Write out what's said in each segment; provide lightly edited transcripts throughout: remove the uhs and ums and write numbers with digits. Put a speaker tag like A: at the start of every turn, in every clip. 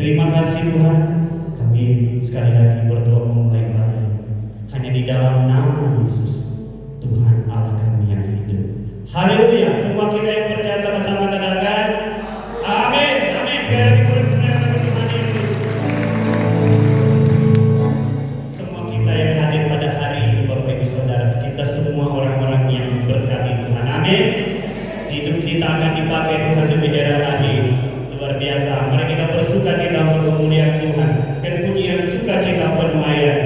A: Terima kasih Tuhan, kami sekali lagi berdoa memulai ibadah hanya di dalam nama Yesus, Tuhan Allah kami yang hidup. Haleluya. Semua kita yang percaya sama-sama katakan amin. Amin. Sekali lagi berdoa sama Tuhan Yesus. Semua kita yang hadir pada hari ini, Bapak Ibu Saudara, kita semua orang-orang yang diberkati Tuhan. Amin. Hidup kita akan dipakai Tuhan lebih heran lagi. Luar biasa. Mari kita bersuka cita untuk memuliakan Tuhan dan pujian sukacita penuaian.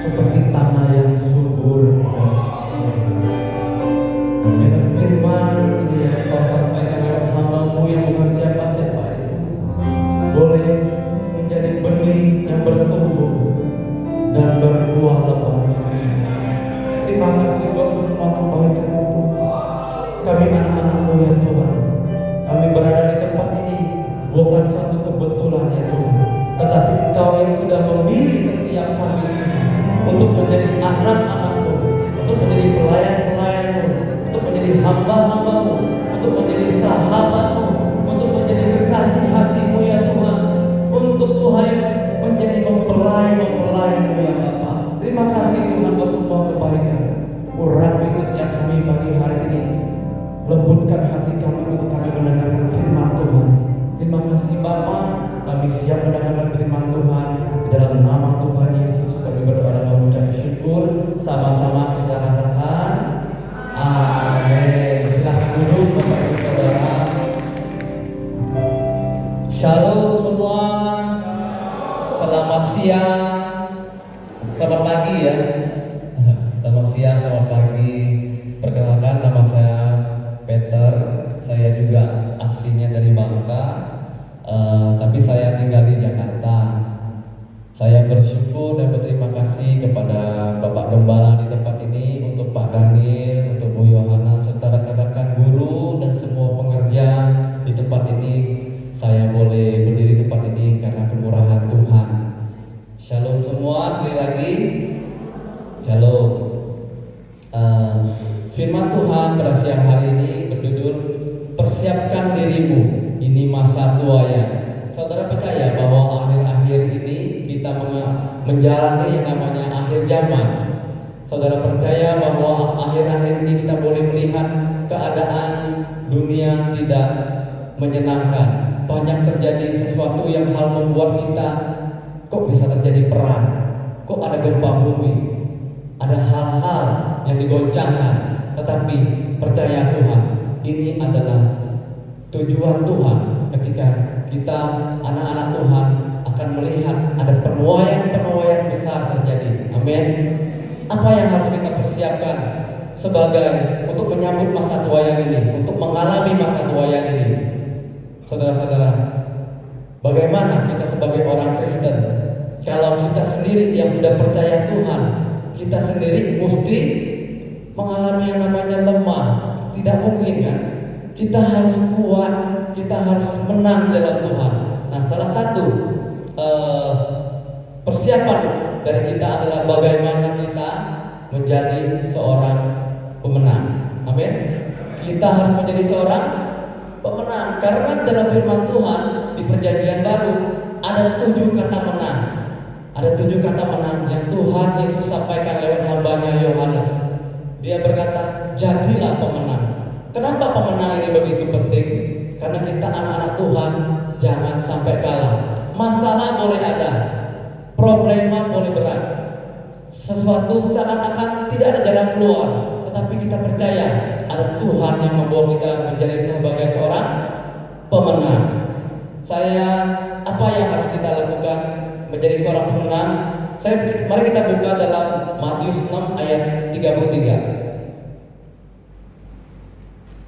B: seperti tanah yang subur. Dengan firman ini yang Kau sampaikan lewat hamba-Mu yang bukan siapa-siapa itu boleh menjadi benih yang bertumbuh dan berbuah lebat. Terima kasih buat semua kebaikan-Mu. Kami anak-anak-Mu ya Tuhan. Kami berada di tempat ini bukan suatu kebetulan ya Tuhan, tetapi Engkau yang sudah memilih setiap kami untuk menjadi anak-anak-Mu, untuk menjadi pelayan-pelayan-Mu, untuk menjadi hamba-hamba-Mu, untuk menjadi sahabat-Mu, untuk menjadi kekasih hati-Mu ya Tuhan, untuk Tuhan Yesus menjadi mempelai-mempelai-Mu ya Bapa. Terima kasih Tuhan buat semua kebaikan. Urapi setiap kami pagi hari ini, lembutkan hati kami untuk kami mendengarkan firman Tuhan. Terima kasih Bapa, kami siap mendengarkan firman Tuhan. Di dalam nama Tuhan Yesus kami berdoa dan mengucap syukur. Sama-sama kita katakan amin. Silakan duduk Bapak Ibu Saudara. Shalom semua. Selamat siang. Selamat pagi ya. Selamat siang, selamat pagi. Perkenalkan, nama saya Peter. Saya juga aslinya dari Bangka, tapi saya tinggal di Jakarta. Saya bersyukur dan berterima kasih kepada Bapak Gembala di tempat ini, untuk Pak Daniel, untuk Bu Yohana, serta rekan-rekan guru dan semua pengerja di tempat ini. Saya boleh berdiri di tempat ini karena kemurahan Tuhan. Shalom semua, sekali lagi shalom. Firman Tuhan pada siang hari ini berjudul persiapkan dirimu, ini masa tuanya. Saudara percaya bahwa akhir-akhir ini kita menjalani yang namanya akhir zaman. Saudara percaya bahwa akhir-akhir ini kita boleh melihat keadaan dunia tidak menyenangkan. Banyak terjadi sesuatu yang hal membuat kita, kok bisa terjadi perang, kok ada gempa bumi, ada hal-hal yang digoncangkan. Tetapi percaya Tuhan, ini adalah tujuan Tuhan ketika kita anak-anak Tuhan akan melihat ada penuaian-penuaian besar terjadi. Amin. Apa yang harus kita persiapkan sebagai untuk menyambut masa tuaian ini, untuk mengalami masa tuaian ini? Saudara-saudara, bagaimana kita sebagai orang Kristen, kalau kita sendiri yang sudah percaya Tuhan, kita sendiri mesti mengalami yang namanya lemah? Tidak mungkin kan? Kita harus kuat, kita harus menang dalam Tuhan. Nah, salah satu persiapan dari kita adalah bagaimana kita menjadi seorang pemenang. Amin. Kita harus menjadi seorang pemenang, karena dalam firman Tuhan di Perjanjian Baru ada 7 kata menang. Ada 7 kata menang yang Tuhan Yesus sampaikan lewat hambanya Yohanes. Dia berkata, jadilah pemenang. Kenapa pemenang ini begitu penting? Karena kita anak-anak Tuhan jangan sampai kalah. Masalah boleh ada, problema boleh berat, sesuatu seakan-akan tidak ada jalan keluar, tetapi kita percaya ada Tuhan yang membawa kita menjadi sebagai seorang pemenang. Apa yang harus kita lakukan menjadi seorang pemenang? Mari kita buka dalam Matius 6 ayat 33.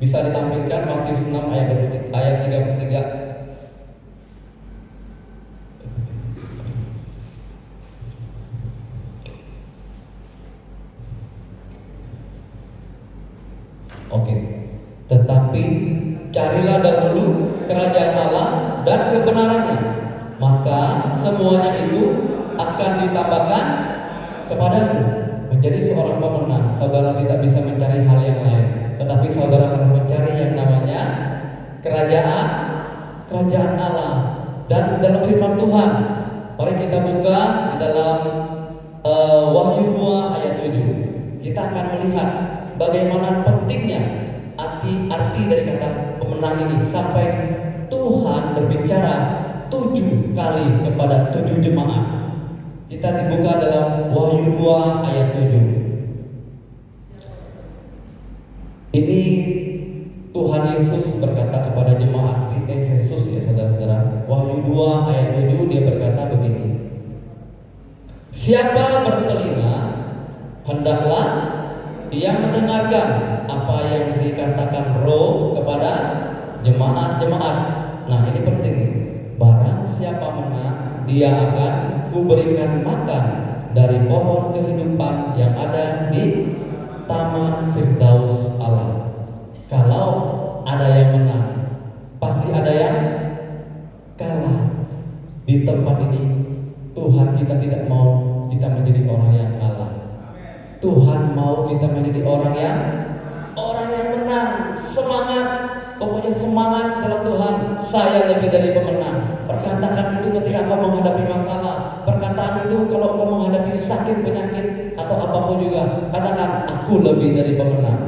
B: Bisa ditampilkan Matius 6 ayat 33. Oke. Tetapi carilah dahulu kerajaan Allah dan kebenarannya, maka semuanya itu akan ditambahkan kepadamu. Menjadi seorang pemenang, saudara tidak bisa mencari hal yang lain, tetapi saudara harus mencari yang namanya kerajaan Allah. Dan dalam firman Tuhan, mari kita buka di dalam Wahyu 2 ayat 7. Kita akan melihat bagaimana pentingnya arti dari kata pemenang ini, sampai Tuhan berbicara 7 kali kepada 7 jemaat. Kita dibuka dalam Wahyu 2 ayat 7. Ini Tuhan Yesus berkata kepada jemaat di Efesus, ya saudara-saudara. Wahyu 2 ayat 7 dia berkata begini. Siapa bertelinga hendaklah ia mendengarkan apa yang dikatakan Roh kepada jemaat-jemaat. Nah, ini penting nih. Barang siapa menang, dia akan kuberikan makan dari pohon kehidupan yang ada di Taman Firdaus Allah. Kalau ada yang menang, pasti ada yang kalah. Di tempat ini Tuhan kita tidak mau kita menjadi orang yang kalah. Tuhan mau kita menjadi orang yang menang. Semangat, pokoknya semangat dalam Tuhan. Saya lebih dari pemenang. Perkataan itu ketika kau menghadapi masalah. Perkataan itu kalau kau menghadapi sakit, penyakit atau apapun juga, katakan aku lebih dari pemenang.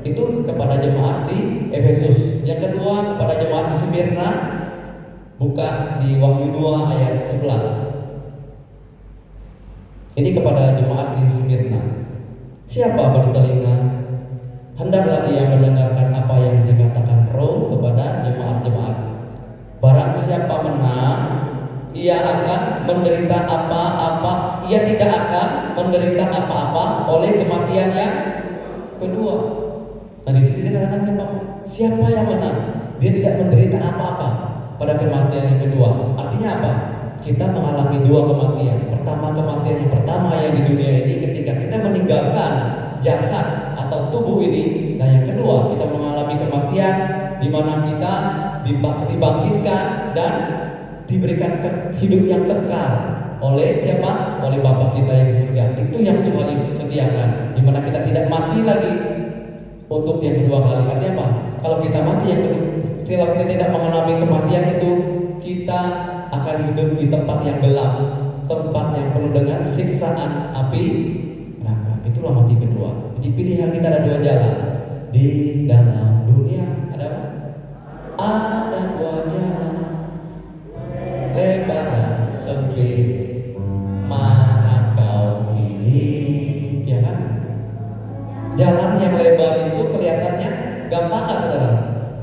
B: Itu kepada jemaat di Efesus. Yang kedua kepada jemaat di Smyrna, buka di Wahyu 2 ayat 11. Ini kepada jemaat di Smyrna. Siapa bertelinga, hendaklah ia mendengarkan apa yang dikatakan Roh kepada jemaat-jemaat. Barang siapa menang, ia akan menderita apa-apa. Ia tidak akan menderita apa-apa oleh kematian yang kedua. Nah, di sini dikatakan siapa yang menang, dia tidak menderita apa-apa pada kematian yang kedua. Artinya apa? Kita mengalami dua kematian. Pertama, kematian yang pertama yang di dunia ini ketika kita meninggalkan jasad atau tubuh ini. Nah, yang kedua kita mengalami kematian di mana kita dibangkitkan dan diberikan hidup yang kekal oleh siapa? Oleh Bapa kita yang di surga. Itu yang Tuhan Yesus sediakan, di mana kita tidak mati lagi untuk yang kedua kali. Artinya apa? Kalau kita mati yang kedua, kalau kita tidak mengalami kematian itu, kita akan hidup di tempat yang gelap, tempat yang penuh dengan siksaan api neraka. Itulah mati kedua. Jadi pilihan kita ada dua jalan di dalam dunia. Ada apa? Ada dua jalan, lebar dan sempit, mana kau pilih? Ya kan? Jalan yang lebar itu kelihatannya gampang nggak, saudara?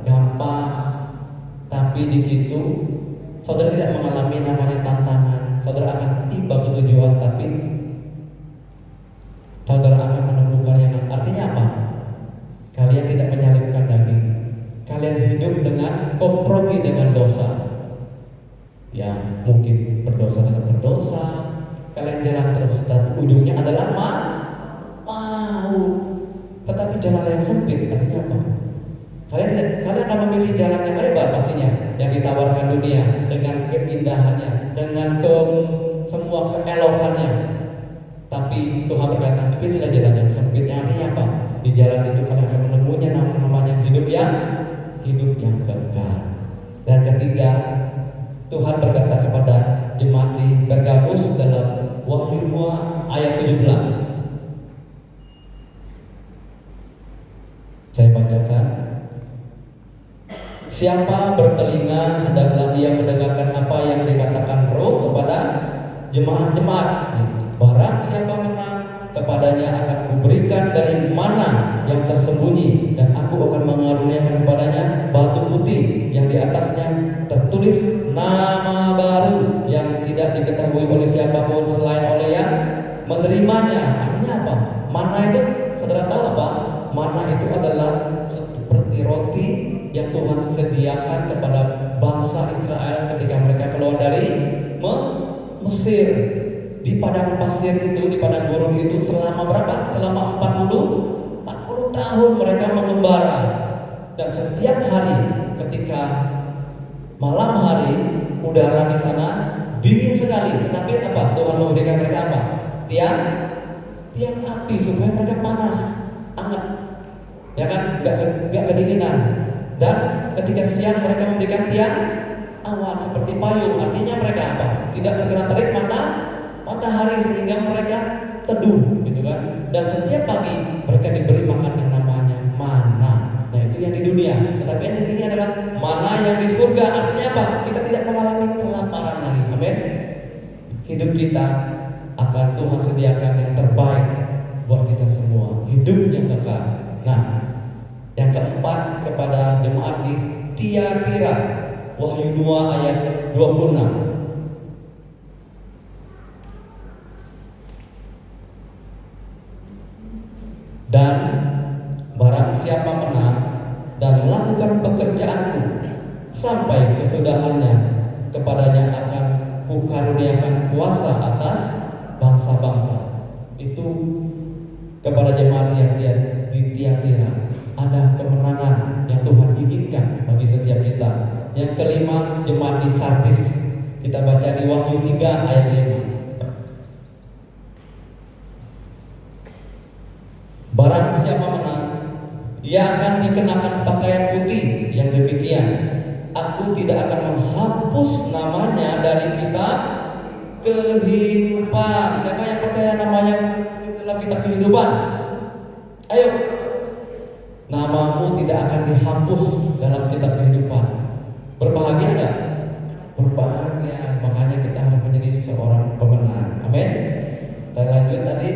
B: Gampang. Tapi di situ saudara tidak mengalami namanya tantangan. Saudara akan tiba ke tujuan, tapi saudara akan menemukan yang artinya apa? Kalian tidak menyalibkan daging. Kalian hidup dengan kompromi dengan dosa. Ya, mungkin berdosa tetap berdosa. Kalian jalan terus, dan ujungnya adalah mau. Tetapi jalan yang sempit artinya apa? Kalian akan memilih jalan yang lebar, artinya yang ditawarkan dunia dengan keindahannya, dengan semua keelokannya. Tapi Tuhan berkata, pilihlah jalan yang sempit. Yang artinya apa? Di jalan itu kalian akan menemunya namanya hidup yang kekal. Dan ketiga, Tuhan berkata kepada jemaat di Pergamus dalam Wahyu 2 ayat 17. Saya bacakan. Siapa bertelinga, hendaklah ia mendengarkan apa yang dikatakan Roh kepada jemaat-jemaat. Barang siapa menang, kepadanya akan kuberikan dari mana yang tersembunyi, dan aku akan mengaruniakan kepadanya batu putih yang di atasnya tertulis nama baru yang tidak diketahui oleh siapapun selain oleh yang menerimanya. Artinya apa? Mana itu, saudara tahu apa? Mana itu adalah seperti roti yang Tuhan sediakan kepada bangsa Israel ketika mereka keluar dari Mesir. Di padang pasir itu, di padang gurun itu selama berapa? Selama 40 tahun mereka mengembara. Dan setiap hari ketika malam hari udara di sana dingin sekali. Tapi apa? Tuhan memberikan mereka apa? Tiang api supaya mereka panas, hangat. Ya kan? Gak kedinginan. Dan ketika siang mereka memberikan tiang awan seperti payung. Artinya mereka apa? Tidak terkena terik matahari sehingga mereka teduh, gitu kan? Dan setiap pagi mereka diberi makan yang namanya mana. Nah, itu yang di dunia. Tetapi yang di sini adalah mana yang di surga. Artinya apa? Kita tidak mengalami kelaparan lagi. Amin. Hidup kita akan Tuhan sediakan yang terbaik buat kita semua. Hidup yang kekal. Nah, yang keempat kepada jemaat di Tiatira, Wahyu 2 ayat 26. Dan barang siapa menang dan melakukan pekerjaanku sampai kesudahannya, kepadanya akan kukaruniakan kuasa atas bangsa-bangsa. Itu kepada jemaat yang di Tiatira. Ada kemenangan yang Tuhan inginkan bagi setiap kita. Yang kelima, jemaat di Sardis. Kita baca di Wahyu 3 ayat 5. Barang siapa menang, ia akan dikenakan pakaian putih yang demikian. Aku tidak akan menghapus namanya dari kitab kehidupan. Siapa yang percaya namanya dalam kitab kehidupan? Ayo. Namamu tidak akan dihapus dalam kitab kehidupan. Berbahagia enggak? Berbahagia. Makanya kita harus menjadi seorang pemenang. Amin. Saya lanjut tadi.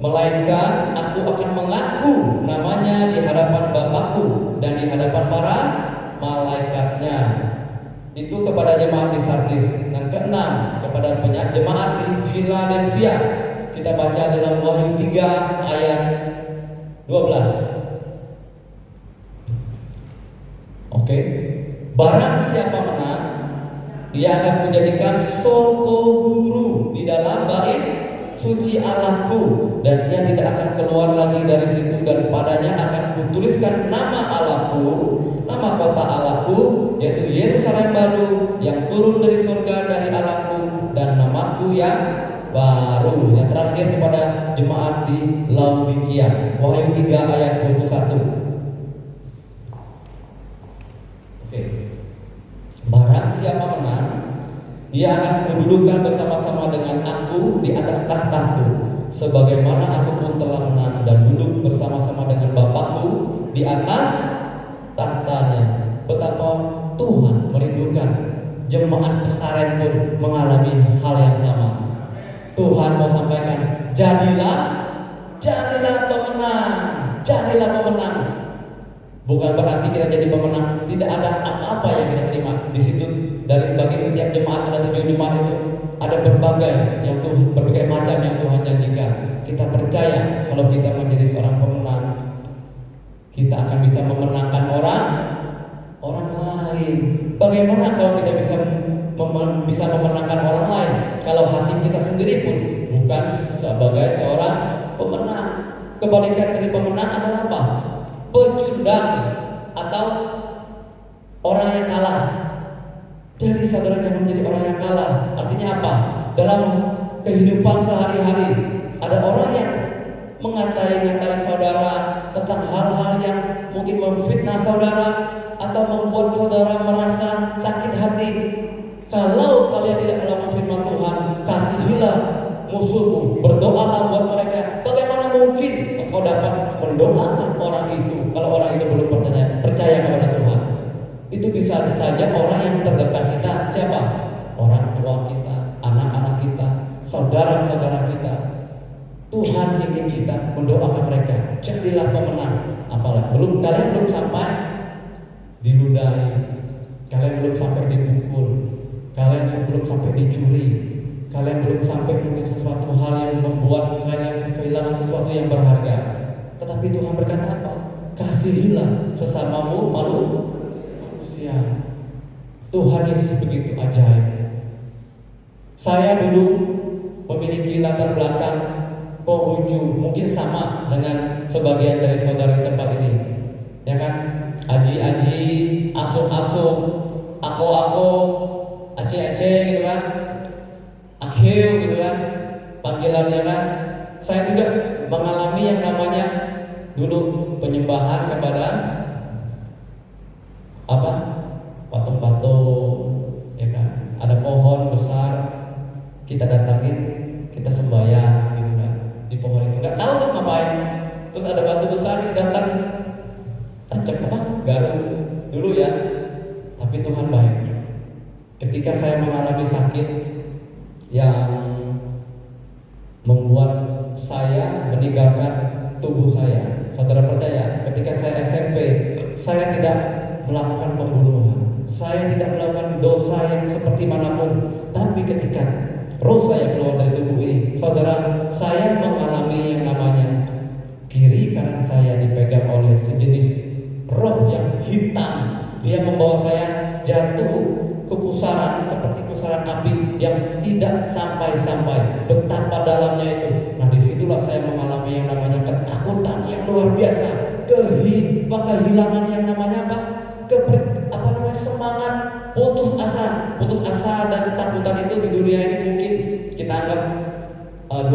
B: Melainkan aku akan mengaku namanya di hadapan Bapakku dan di hadapan para malaikatnya. Itu kepada jemaat di Sardis. Yang keenam, kepada jemaat di Philadelphia. Kita baca dalam Wahyu 3 ayat 12. Oke. Barang siapa menang, ia akan menjadikan soko guru di dalam bait suci Allahku, dan ia tidak akan keluar lagi dari situ, dan padanya akan kutuliskan nama Allahku, nama kota Allahku, yaitu Yerusalem baru yang turun dari surga dari Allahku, dan namaku yang baru. Yang terakhir kepada jemaat di Laodikia, Wahyu 3 ayat 21. Oke. Barang siapa menang, ia akan kududukan bersama-sama dengan aku di atas tahtaku, sebagaimana aku pun telah menang dan duduk bersama-sama dengan Bapakku di atas tahtanya. Betapa Tuhan merindukan jemaat pesaren pun mengalami hal yang sama. Tuhan mau sampaikan, jadilah pemenang, jadilah pemenang. Bukan berarti kita jadi pemenang, tidak ada apa-apa yang kita terima di situ. Dari bagi setiap jemaat, ada 7 jemaat itu, ada berbagai macam yang Tuhan janjikan. Kita percaya kalau kita menjadi seorang pemenang, kita akan bisa memenangkan orang lain. Bagaimana kalau kita bisa memenangkan orang lain kalau hati kita sendiri pun bukan sebagai seorang pemenang? Kebalikan dari pemenang adalah apa? Pecundang atau orang yang kalah. Jadi saudara jangan menjadi orang yang kalah. Artinya apa? Dalam kehidupan sehari-hari ada orang yang mengatai-ngatai saudara tentang hal-hal yang mungkin memfitnah saudara atau membuat saudara merasa sakit hati. Kalau kalian tidak melakukan firman Tuhan, kasihilah musuhmu, berdoalah buat mereka. Bagaimana mungkin engkau dapat mendoakan orang itu kalau orang itu belum percaya kepada Tuhan? Itu bisa saja orang yang terdekat kita. Siapa? Orang tua kita, anak-anak kita, saudara-saudara kita. Tuhan ingin kita mendoakan mereka. Jadilah pemenang. Apalagi kalian belum sampai diludahi, kalian belum sampai dipukul, kalian belum sampai dicuri, kalian belum sampai mungkin sesuatu hal yang membuat kalian kehilangan sesuatu yang berharga. Tetapi Tuhan berkata apa? Kasihilah sesamamu manusia. Tuhan Yesus begitu ajaib. Saya dulu memiliki latar belakang penghujung mungkin sama dengan sebagian dari saudara di tempat ini, ya kan? Aji-aji, asuh-asuh, ako-ako, ace-ace gitu kan, akhil gitu kan, panggilannya kan. Saya juga mengalami yang namanya dulu penyembahan kepada apa? Patung-patung, ya kan? Ada pohon besar, kita datangin, kita sembahyang gitu kan di pohon itu. Nggak tahu tuh ngapain. Terus ada batu besar, kita datang, tancap apa? Garu dulu ya. Tapi Tuhan baik. Ketika saya mengalami sakit yang membuat saya meninggalkan tubuh saya, saudara percaya, ketika saya SMP, saya tidak melakukan pembunuhan, saya tidak melakukan dosa yang seperti manapun. Tapi ketika roh saya keluar dari tubuh ini, saudara, saya mengalami yang namanya dia membawa saya jatuh ke pusaran seperti pusaran api yang tidak sampai-sampai. Betapa dalamnya itu. Nah, disitulah saya mengalami yang namanya ketakutan yang luar biasa, kehilangan yang namanya apa? Semangat, putus asa dan ketakutan itu di dunia ini mungkin kita anggap 2%,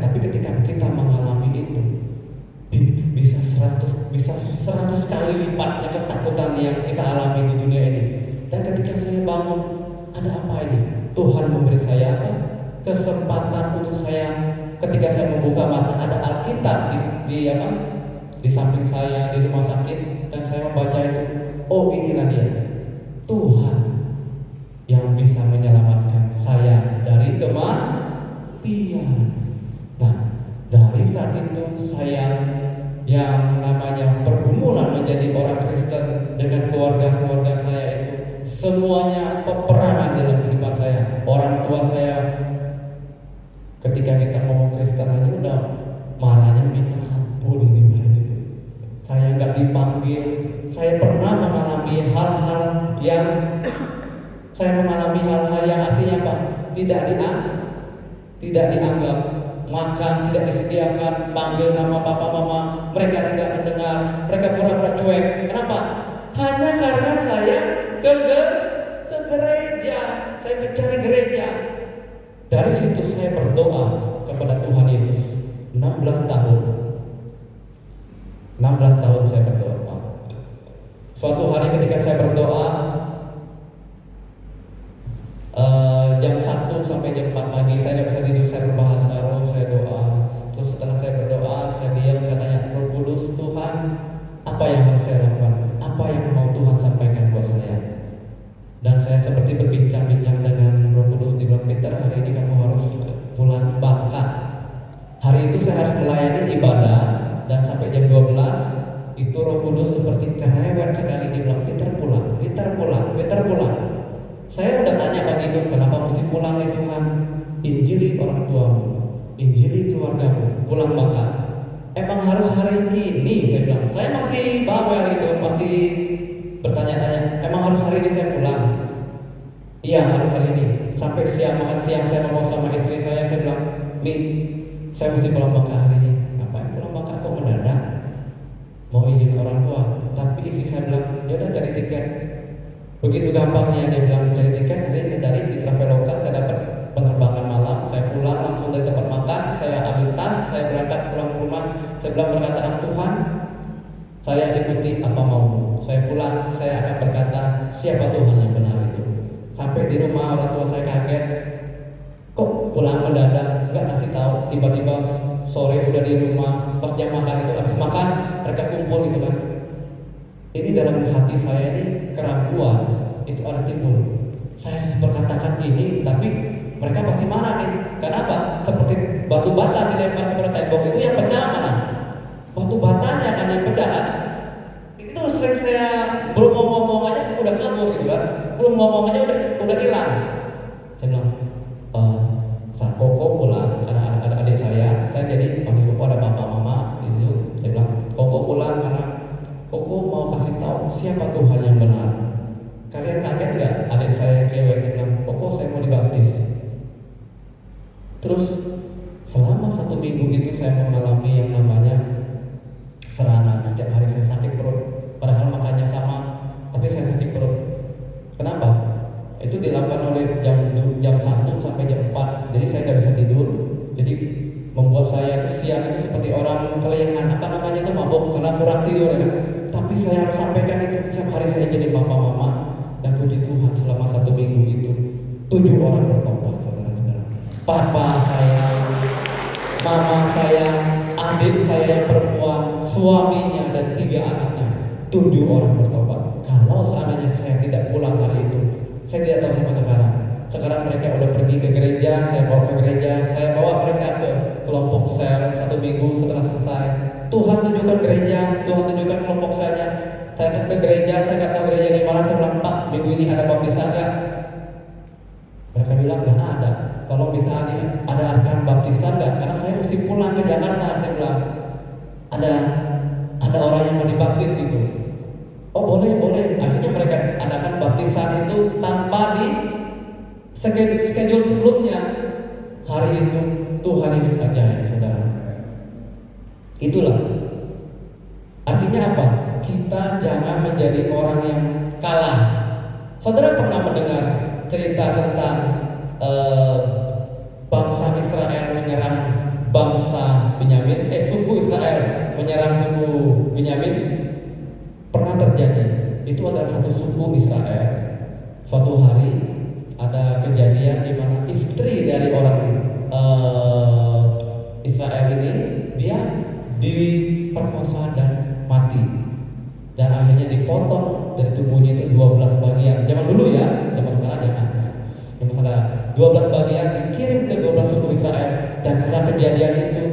B: tapi ketika kita mengalami itu bisa 100 kali lipatnya ketakutan yang kita alami di dunia ini. Dan ketika saya bangun, ada apa ini? Tuhan memberi saya apa? Kesempatan untuk saya, ketika saya membuka mata, ada Alkitab di samping saya di rumah sakit, dan saya membaca itu. Oh, inilah dia, Tuhan yang bisa menyelamatkan saya dari kematian. Nah, dari saat itu saya yang namanya pergumulan menjadi orang Kristen dengan keluarga saya itu semuanya peperangan dalam kehidupan saya. Orang tua saya ketika kita ngomong Kristen aja udah marahnya minta ampun gitu. Saya nggak dipanggil. Saya pernah mengalami hal-hal yang artinya apa? Tidak dianggap, makan tidak disediakan, panggil nama papa mama, mereka tidak mendengar, mereka pura-pura cuek. Kenapa? Hanya karena saya ke gereja, saya mencari gereja. Dari situ saya berdoa kepada Tuhan Yesus. 16 tahun saya berdoa. Suatu hari ketika saya berdoa, jam 1 sampai jam 4 pagi saya tidak bisa tidur, saya berbahasa roh, saya doa. Terus setelah saya berdoa, saya diam, saya tanya, Roh Kudus, Tuhan, apa yang harus saya lakukan? Apa yang mau Tuhan sampaikan buat saya? Dan saya seperti berbincang-bincang dengan Roh Kudus, di bilang, Peter, hari ini kamu harus pulang Bangka. Hari itu saya harus melayani ibadah, dan sampai jam 12 itu Roh Kudus seperti cerewet sekali, dia bilang, Peter pulang. Saya udah tanya pagi itu, kenapa mesti pulang nih Tuhan? Injili orang tuamu, injili keluargamu, pulang Bangka. Emang harus hari ini? Saya bilang, saya masih bawel gitu, masih bertanya-tanya, emang harus hari ini saya pulang? Iya, harus hari ini. Sampai makan siang saya ngomong sama istri saya bilang, Mi, saya mesti pulang Bangka hari ini. Ngapain pulang Bangka kok mendadak? Mau izin orang tua. Tapi istri saya bilang, ya udah cari tiket. Begitu gampangnya dia bilang cari tiket. Jadi saya cari di Traveloka, saya dapat penerbangan malam. Saya pulang langsung dari tempat makan, saya ambil tas, saya berangkat pulang ke rumah. Saya bilang perkataan Tuhan, saya ikuti apa maumu. Saya pulang, saya akan berkata siapa Tuhan yang benar itu. Sampai di rumah orang tua saya kaget, kok pulang mendadak, nggak kasih tahu. Tiba-tiba sore udah di rumah, pas jam makan itu habis makan mereka kumpul gitu kan. Ini dalam hati saya ini keraguan itu ada timbul. Saya berkatakan ini, tapi mereka pasti marah nih. Kenapa? Seperti batu bata dilempar kepada tembok itu yang pecah mana? Batu batanya kan yang pecah kan? Itu sering saya belum ngomong aja udah kabur gitu kan? Belum ngomong aja udah hilang. Saya bilang, saat Koko pulang, ada adik saya jadi panggil Koko, ada bapak mama itu. Saya bilang, Koko pulang karena Koko mau kasih tahu siapa Tuhan yang benar. Kalian kaget nggak? Adik saya yang cewek dia bilang, Koko saya mau dibaptis. Terus selama 1 minggu itu saya mengalami yang namanya serangan. Setiap hari saya sakit perut, padahal makannya sama, tapi saya sakit perut. Kenapa? Itu dilakukan oleh jam 1 sampai jam 4. Jadi saya nggak bisa tidur. Jadi membuat saya siang itu seperti orang kelengan, itu mabuk karena kurang tidur ya. Tapi saya harus sampaikan itu setiap hari. Saya jadi papa mama, dan puji Tuhan selama 1 minggu itu 7 orang bertobat, saudara-saudara. Papa saya, mama saya, adik saya yang perempuan, suaminya dan 3 anaknya, 7 orang bertobat. Kalau seandainya saya tidak pulang hari itu, saya tidak tahu sampai sekarang. Sekarang mereka udah pergi ke gereja, saya bawa ke gereja, saya bawa mereka ke kelompok sel 1 minggu setelah selesai. Tuhan tunjukkan gereja, Tuhan tunjukkan kelompok saya. Saya ke gereja, saya nggak tahu gereja di mana. Saya bilang, Pak, minggu ini ada baptisan nggak? Mereka bilang nggak ada. Tolong bisa ada arkan baptisan nggak? Karena saya mesti pulang ke Jakarta. Saya bilang ada orang yang mau dibaptis itu. Oh boleh, boleh. Akhirnya mereka adakan baptisan itu tanpa di schedule sebelumnya. Hari itu Tuhan Yesus ajaib, saudara. Itulah. Artinya apa? Kita jangan menjadi orang yang kalah. Saudara pernah mendengar cerita tentang bangsa Israel menyerang bangsa Benyamin? Suku Israel menyerang suku Benyamin? Pernah terjadi. Itu adalah satu suku Israel. Suatu hari ada kejadian di mana istri dari orang Israel ini dia diperkosa dan mati, dan akhirnya dipotong dari tubuhnya itu 12 bagian. Zaman dulu ya, zaman sekarang jangan. Zaman sekarang 12 bagian dikirim ke 12 suku Israel, dan karena kejadian itu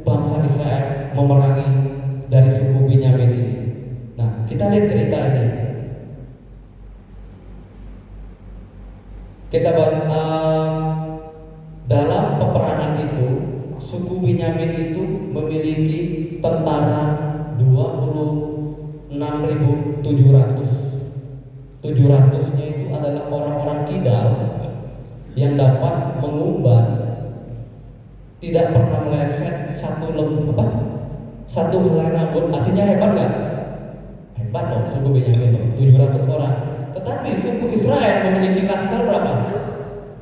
B: bangsa Israel memerangi dari suku Benyamin ini. Nah, kita lihat ceritanya. Kita dalam peperangan itu suku Benyamin itu memiliki tentara 26.700. 700-nya itu adalah orang-orang kidal yang dapat mengumban, tidak pernah meleset satu helai rambut. Artinya hebat nggak? Hebat loh suku Benyamin loh, 700 orang. Tetapi suku Israel memiliki laskar berapa?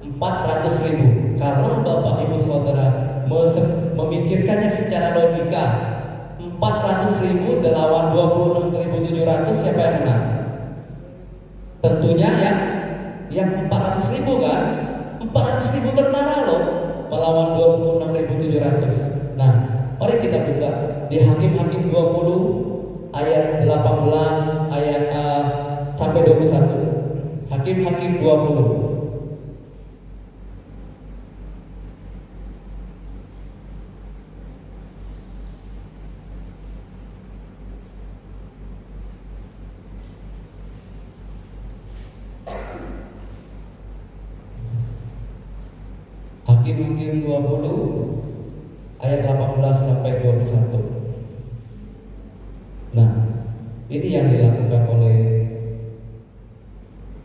B: 400.000. Kalau Bapak Ibu Saudara memikirkannya secara logika, 400.000 lawan 26.700, siapa yang menang? Tentunya yang 400.000 kan? 400.000 tentara loh melawan 26.700. Nah, mari kita buka di Hakim-Hakim 20 ayat 18 ayat sampai 21. Hakim-Hakim 20. Hakim-Hakim 20 ayat 18 sampai 21. Nah, ini yang dilakukan oleh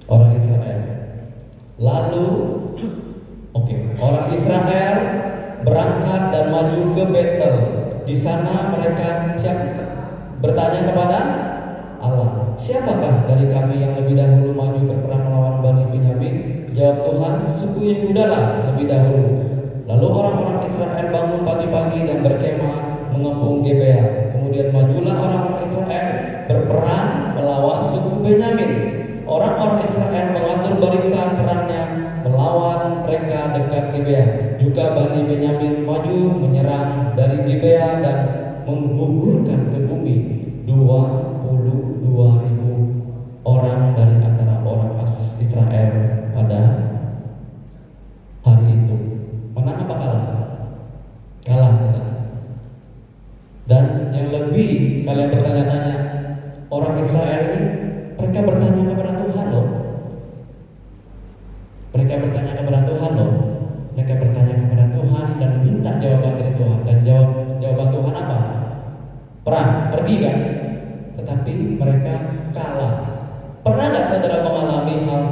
B: orang Israel. Lalu orang Israel berangkat dan maju ke Betel. Di sana mereka bertanya kepada Allah, siapakah dari kami yang lebih dahulu maju berperang melawan Bani Benyamin? Jawab Tuhan, suku Yehuda lah lebih dahulu. Lalu orang-orang Israel bangun pagi-pagi dan berkemah mengepung Gibea. Kemudian majulah orang-orang Israel berperang melawan suku Benyamin. Orang-orang Israel mengatur barisan perangnya melawan mereka dekat Gibea. Juga Bani Benyamin maju menyerang dari Gibea dan menggugurkan ke bumi 22.000 orang dari antara orang Israel pada hari itu. Menang apa kalah? Kalah, saudara. Dan yang lebih kalian bertanya-tanya, orang Israel ini mereka bertanya kepada Tuhan loh. Mereka bertanya kepada Tuhan loh. Mereka bertanya kepada Tuhan dan minta jawaban dari Tuhan. Dan jawaban Tuhan apa? Perang, pergi kan? Tetapi mereka kalah. Pernah nggak saudara mengalami hal,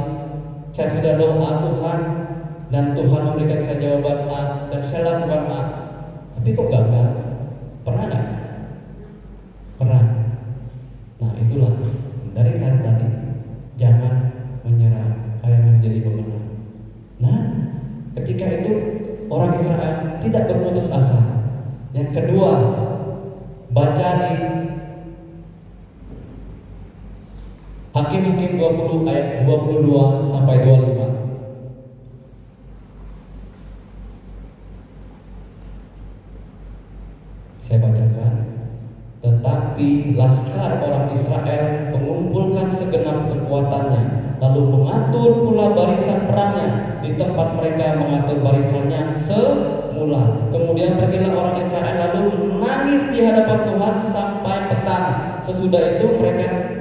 B: saya sudah doa Tuhan dan Tuhan memberikan saya jawaban A dan saya lakukan A, tapi kok gagal? Pernah nggak? Pernah. Nah, itulah dari tadi jangan menyerah, kalian harus jadi pemenang. Nah, ketika itu orang Israel tidak berputus asa. Yang kedua, baca di Hakim-Hakim 20 ayat 22 sampai 25. Saya bacakan. Tetapi laskar orang Israel mengumpulkan segenap kekuatannya, lalu mengatur pula barisan perangnya di tempat mereka mengatur barisannya semula. Kemudian pergilah orang Israel lalu menangis di hadapan Tuhan sampai petang. Sesudah itu mereka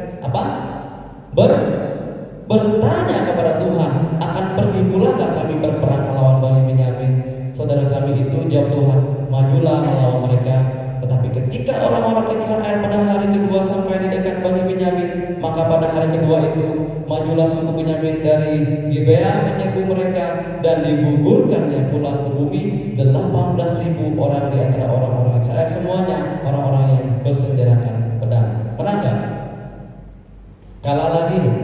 B: bertanya kepada Tuhan, akan pergi pulakah kami berperang melawan Bani Benyamin? Saudara kami itu, jawab Tuhan, majulah melawan mereka, tetapi Ketika orang-orang Israel pada hari kedua sampai di dekat Bani Benyamin, maka pada hari kedua itu majulah suku Benyamin dari Gibea menyerbu mereka, dan digugurkannya pula ke bumi 18.000 orang di antara orang-orang Israel, semuanya orang-orang yang bersenjatakan pedang. Pernah nggak? Kalah lagi loh.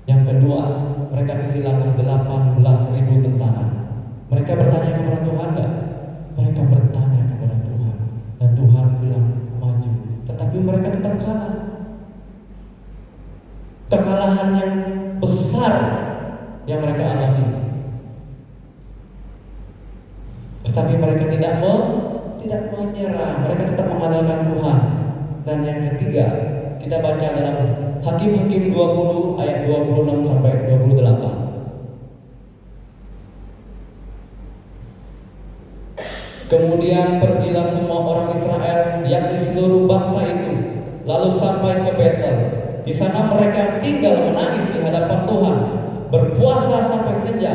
B: Yang kedua, mereka kehilangan 18.000 tentara. Mereka bertanya kepada Tuhan nggak? Mereka bertanya kepada Tuhan, dan Tuhan bilang maju. Tetapi mereka tetap kalah. Kekalahan yang besar yang mereka alami. Tetapi mereka tidak menyerah. Mereka tetap mengandalkan Tuhan. Dan yang ketiga, kita baca dalam Hakim-Hakim 20 ayat 26 sampai 28. Kemudian pergilah semua orang Israel, yakni seluruh bangsa itu, lalu sampai ke Betel. Di sana mereka tinggal menangis di hadapan Tuhan, berpuasa sampai senja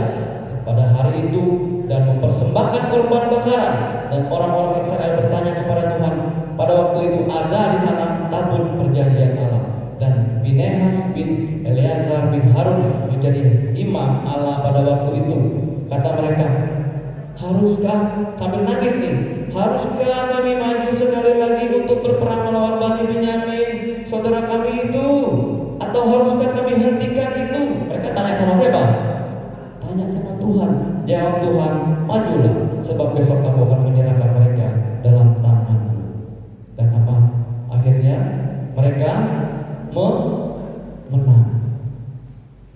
B: pada hari itu, dan mempersembahkan korban bakaran. Dan orang-orang Israel bertanya kepada Tuhan. Pada waktu itu ada di sana tabut perjanjian Allah, dan Pinehas bin Eleazar bin Harun menjadi imam Allah pada waktu itu. Kata mereka, haruskah kami nangis nih? Haruskah kami maju sekali lagi untuk berperang melawan Bani Benyamin, saudara kami itu? Atau haruskah kami hentikan itu? Mereka tanya sama siapa? Tanya sama Tuhan. Jawab Tuhan, majulah, sebab besok aku akan menyerahkan mereka dalam tangan. Dan apa? Akhirnya mereka menang.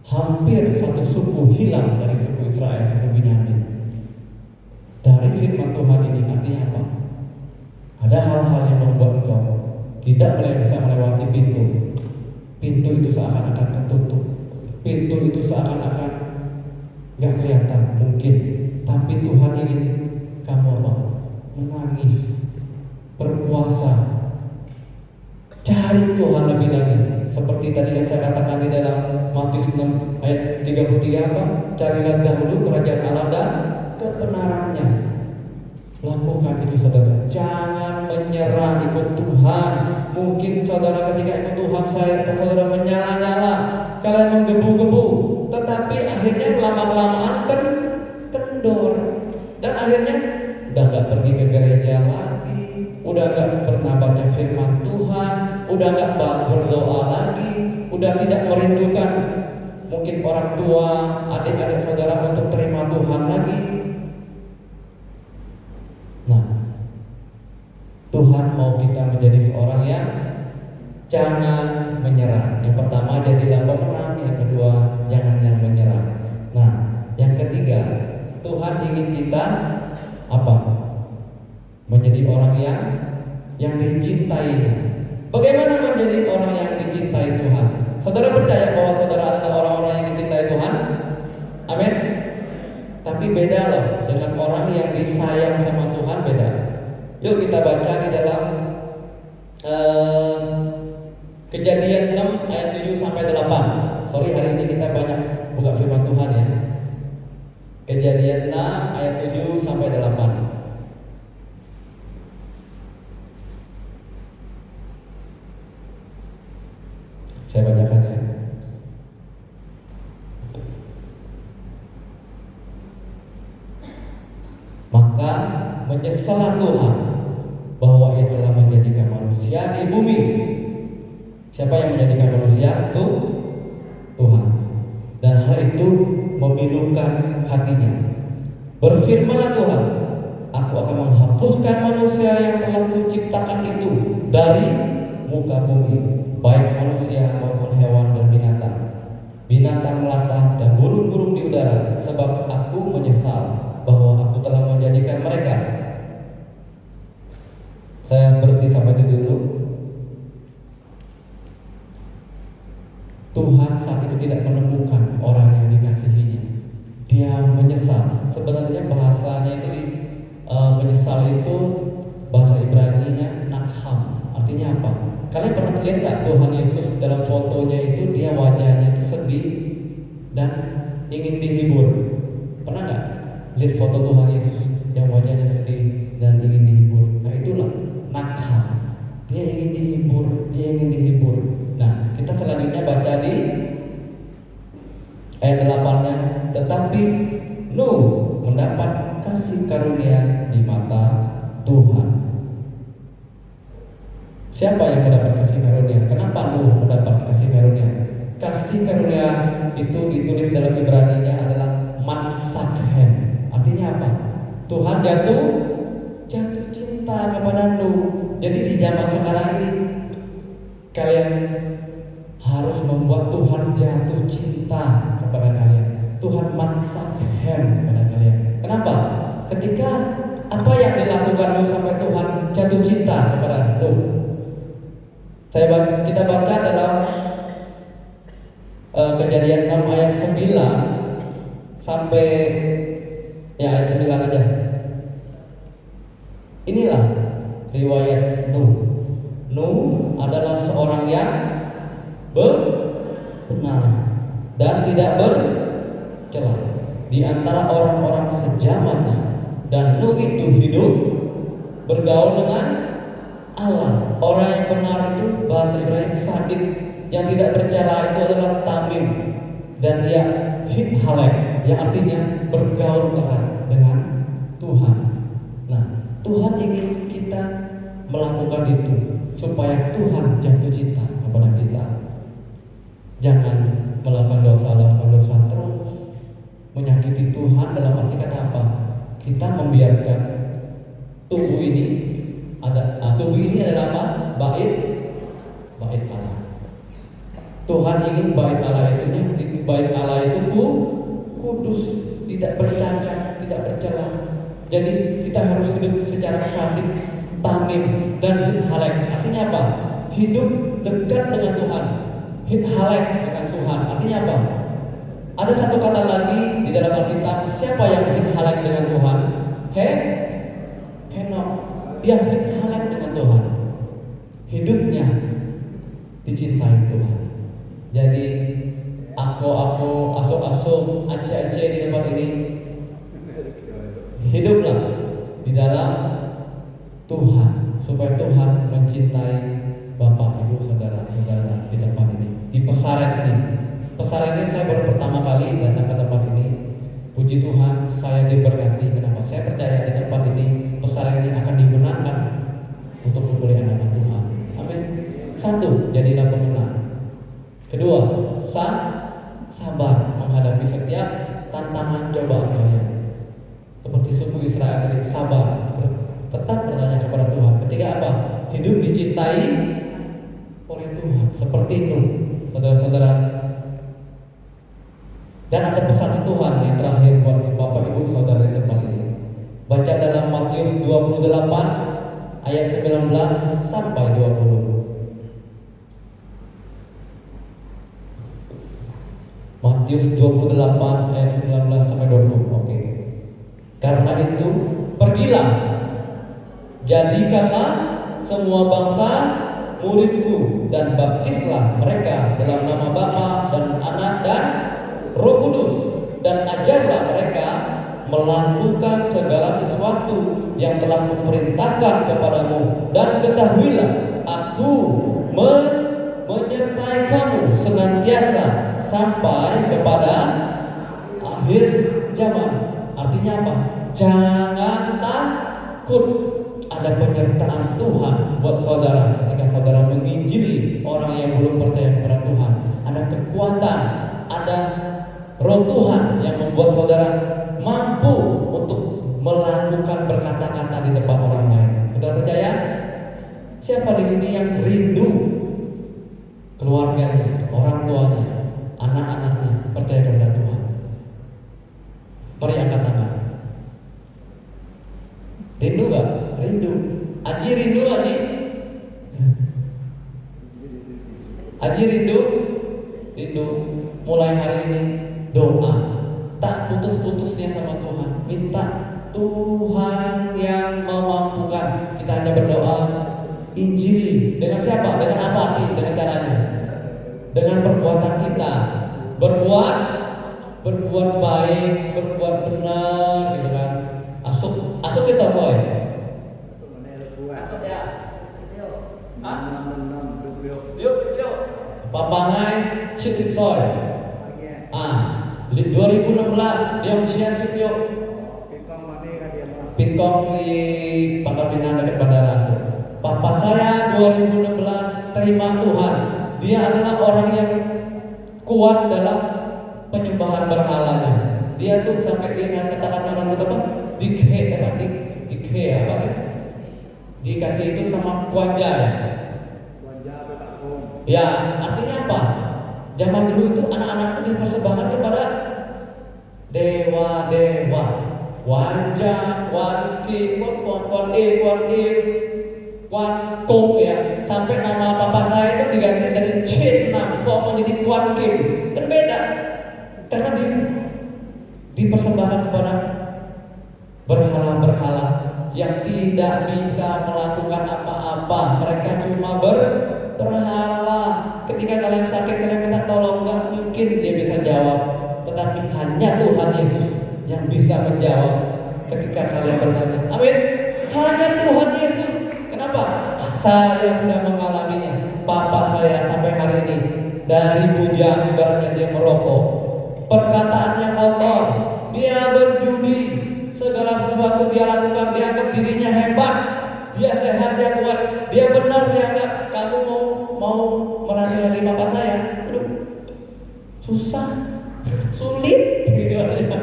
B: Hampir satu suku hilang dari suku Israel, suku Benyamin. Dari firman Tuhan ini artinya apa? Ada hal-hal yang membuat engkau tidak bisa melewati pintu. Pintu itu seakan-akan tertutup. Pintu itu seakan-akan gak kelihatan mungkin. Tapi Tuhan ingin kamu apa? Menangis, berpuasa, cari Tuhan lebih lagi. Seperti tadi yang saya katakan di dalam Matius 6 ayat 33 apa? Carilah dahulu kerajaan Allah dan kebenarannya. Lakukan itu saudara. Jangan menyerah ikut Tuhan. Mungkin saudara ketika ikut Tuhan saudara menyala-nyala, kalian menggebu-gebu, tetapi akhirnya lama-kelamaan kendor. Dan akhirnya udah gak pergi ke gereja lagi, udah gak pernah baca firman Tuhan, udah gak berdoa lagi, udah tidak merindukan mungkin orang tua, adik-adik saudara untuk terima Tuhan lagi. Nah, Tuhan mau kita menjadi seorang yang jangan menyerah. Yang pertama, jadilah pemenang. Yang kedua, jangan menyerah. Nah, yang ketiga, Tuhan ingin kita apa? Menjadi orang yang dicintai. Bagaimana menjadi orang yang dicintai Tuhan? Saudara percaya bahwa saudara adalah orang-orang yang dicintai Tuhan? Amin. Tapi beda loh dengan orang yang disayang sama Tuhan, beda. Yuk kita baca di dalam Kejadian 6 ayat 7 sampai 8. Sorry, hari ini kita banyak buka firman Tuhan ya. Kejadian 6 ayat 7 sampai 8. Saya bacakan ya. Maka menyesallah Tuhan bahwa Ia telah menjadikan manusia di bumi. Siapa yang menjadikan manusia? Tuhan. Dan hal itu memilukan hatinya. Berfirmanlah Tuhan, aku akan menghapuskan manusia yang telah kuciptakan itu dari muka bumi, baik manusia maupun hewan dan binatang, binatang melata dan burung-burung di udara, sebab aku menyesal bahwa aku telah menjadikan mereka. Saya berhenti sampai itu dulu. Tuhan saat itu tidak menemukan orang yang dikasihinya. Dia menyesal. Sebenarnya bahasanya itu menyesal itu bahasa Ibrani-nya nakham. Artinya apa? Kalian pernah lihat nggak Tuhan Yesus dalam fotonya itu dia wajahnya itu sedih dan ingin dihibur? Pernah nggak lihat foto Tuhan Yesus yang wajahnya sedih dan ingin dihibur? Nah itulah dia ingin dihibur. Nah, kita selanjutnya baca di ayat 8-nya, tetapi Nuh mendapat kasih karunia di mata Tuhan. Siapa yang mendapat kasih karunia? Kenapa Nuh mendapat kasih karunia? Kasih karunia itu ditulis dalam Ibrani-nya adalah matsakhen. Artinya apa? Tuhan jatuh cinta kepada Nuh. Jadi di zaman sekarang ini kalian harus membuat Tuhan jatuh cinta kepada kalian. Tuhan matsakhen kepada kalian. Kenapa? Ketika apa yang dilakukan Nuh sampai Tuhan jatuh cinta kepada Nuh? Kita baca dalam Kejadian 6 ayat 9 sampai ayat 9 aja. Inilah riwayat Nuh. Nuh adalah seorang yang benar dan tidak bercela di antara orang-orang sejamannya, dan Nuh itu hidup bergaul dengan Allah. Orang yang benar itu bahasa Ibrani sadik, yang tidak bercela itu adalah tamim, dan dia halek, yang artinya bergaul erat dengan Tuhan. Nah, Tuhan ingin kita melakukan itu supaya Tuhan jatuh cinta kepada kita. Jangan melakukan dosa terus, menyakiti Tuhan. Dalam arti kata apa? Kita membiarkan tubuh ini adalah apa? Bait Allah. Tuhan ingin bait Allah itu kudus, tidak bercacat, tidak bercela. Jadi kita harus hidup secara sadik, tamim, dan halek. Artinya apa? Hidup dekat dengan Tuhan. Halek dengan Tuhan. Artinya apa? Ada satu kata lagi di dalam Alkitab. Siapa yang halek dengan Tuhan? Henok. Dia halek dengan Tuhan. Hidupnya dicintai Tuhan. Jadi aku, aso, ace di tempat ini, hiduplah di dalam Tuhan supaya Tuhan mencintai Bapak, Ibu, saudara-saudara di tempat ini, di Pesaren ini. Pesaren ini saya baru pertama kali datang ke tempat ini. Puji Tuhan, saya diberkati. Kenapa? Saya percaya di tempat ini Pesaren ini akan digunakan untuk kemuliaan nama Tuhan. Amin. Satu, jadilah pemenang. Kedua, sabar menghadapi setiap tantangan cobaan kalian. Seperti suku Israel tadi, sabar, tetap bertanya kepada Tuhan. Ketiga apa? Hidup dicintai oleh Tuhan, seperti Nuh, saudara-saudara. Dan ada pesan Tuhan yang terakhir buat Bapak Ibu saudara di tempat ini. Baca dalam Matius 28 ayat 19 sampai 20. Matius 28 ayat 19 sampai 20. Oke. Karena itu pergilah, jadikanlah semua bangsa muridku, dan baptislah mereka dalam nama Bapa dan Anak dan Roh Kudus, dan ajarlah mereka melakukan segala sesuatu yang telah kuperintahkan kepadamu, dan ketahuilah aku menyertai kamu senantiasa sampai kepada akhir zaman. Artinya apa? Jangan takut. Ada penyertaan Tuhan buat saudara ketika saudara menginjili orang yang belum percaya kepada Tuhan. Ada kekuatan, ada Roh Tuhan yang membuat saudara mampu untuk melakukan berkata-kata di depan orang lain. Saudara percaya? Siapa di sini yang rindu keluarganya, orang tuanya, anak-anaknya percaya kepada Tuhan? Mari angkat tangan. Rindu gak? Rindu. Aji rindu, Aji? Aji rindu? Rindu. Mulai hari ini doa, tak putus-putusnya sama Tuhan. Minta Tuhan yang memampukan. Kita hanya berdoa, injili. Dengan siapa? Dengan apa arti? Dengan caranya? Dengan perbuatan kita. Berbuat baik, berbuat benar, gitu kan. Asuk kita soy. Papangai Sip Soy. 2016 dia ujian Sipyo. Pinkong di Pangkal Pinang dekat Bandara. Papa saya 2016 terima Tuhan. Dia adalah orang yang kuat dalam penyembahan berhalanya. Dia tuh sampai dia katakan orang itu apa? Dikhe apa? Dikasih itu sama wajah ya. Ya, artinya apa? Zaman dulu itu anak-anak itu dipersembahkan kepada dewa-dewa. Wajah, wanki, wan kung ya. Sampai nama papa saya itu diganti dari Chin Nam Fo menjadi Kwan Kim. Kan beda. Karena dipersembahkan kepada berhala-berhala yang tidak bisa melakukan apa-apa. Mereka cuma berhala. Ketika kalian sakit, kalian minta tolong, nggak mungkin dia bisa jawab. Tetapi hanya Tuhan Yesus yang bisa menjawab ketika kalian bertanya. Amin. Hanya Tuhan Yesus. Kenapa? Saya sudah mengalaminya. Papa saya sampai hari ini dari bujang, ibaratnya dia merokok, perkataannya kotor, dia berjudi, segala sesuatu dia lakukan, dia anggap dirinya hebat, dia sehat, dia kuat, dia benar, dia anggap. Kamu mau menasihati papa saya, aduh, susah, sulit, gitu aja.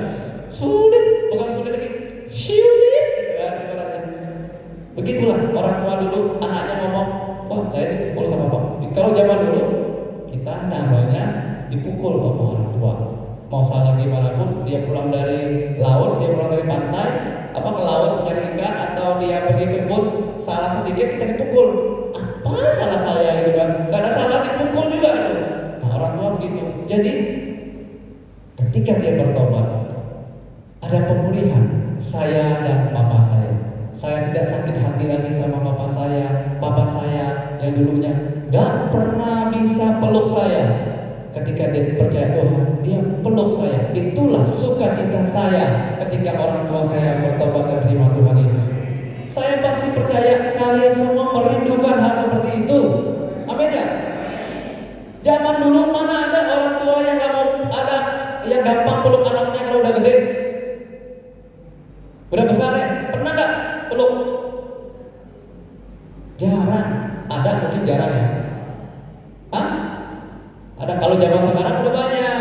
B: Sulit, bukan sulit lagi, sulit, gitu kan, ibaratnya. Begitulah orang tua dulu, anaknya ngomong, wah saya dipukul sama bapak. Kalau zaman dulu kita namanya dipukul sama orang tua. Mau salah gimana pun, dia pulang dari laut, dia pulang dari pantai, apa ke laut mencari ikan, atau dia pergi ke kebun, salah sedikit kita dipukul. Apa salah saya gitu kan? Gak ada salah, dipukul juga itu. Nah orang tua begitu. Jadi ketika dia bertobat, ada pemulihan saya dan papa saya. Saya tidak sakit hati lagi sama papa saya. Papa saya yang dulunya gak pernah bisa peluk saya, ketika dia percaya Tuhan, dia peluk saya. Itulah sukacita saya ketika orang tua saya bertobat dan terima Tuhan Yesus. Saya pasti percaya kalian semua merindukan hal seperti itu. Amin ya. Zaman dulu mana ada orang tua yang gak mau, ada yang gampang peluk anaknya kalau udah gede, udah besar ya, pernah gak peluk? Jarang. Ada mungkin jarang ya. Hah? Ada. Kalau zaman sekarang udah banyak.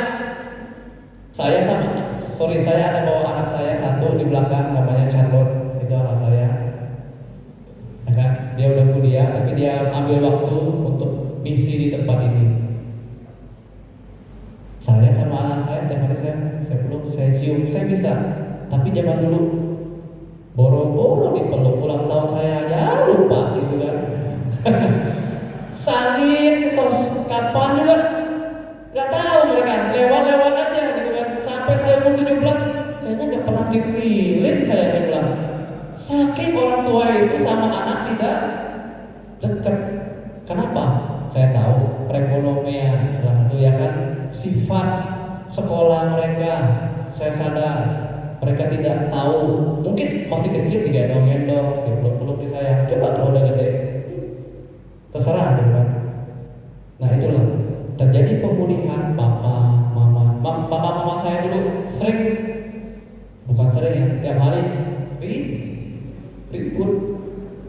B: Saya ada bawa anak saya satu di belakang, namanya Charlotte. Itu anak saya. Ya kan? Dia udah kuliah, tapi dia ambil waktu untuk misi di tempat ini. Saya sama anak saya setiap hari saya peluk, saya cium, saya bisa. Tapi zaman dulu boro-boro dipeluk, ulang tahun saya aja lupa gitu kan. Sakit terus kapan juga nggak tahu mereka, lewat aja gitu kan. Sampai saya umur 17 kayaknya nggak pernah dipilih saya bilang. Saking orang tua itu sama anak tidak dekat. Kenapa? Saya tahu perekonomian salah satu ya kan, sifat sekolah mereka. Saya sadar mereka tidak tahu, mungkin masih kecil digendong-gendong, dipeluk-peluk di saya. Coba kalau udah gede, terserah gitu kan. Nah itulah terjadi pemulihan papa mama saya dulu sering, bukan sering ya, tiap hari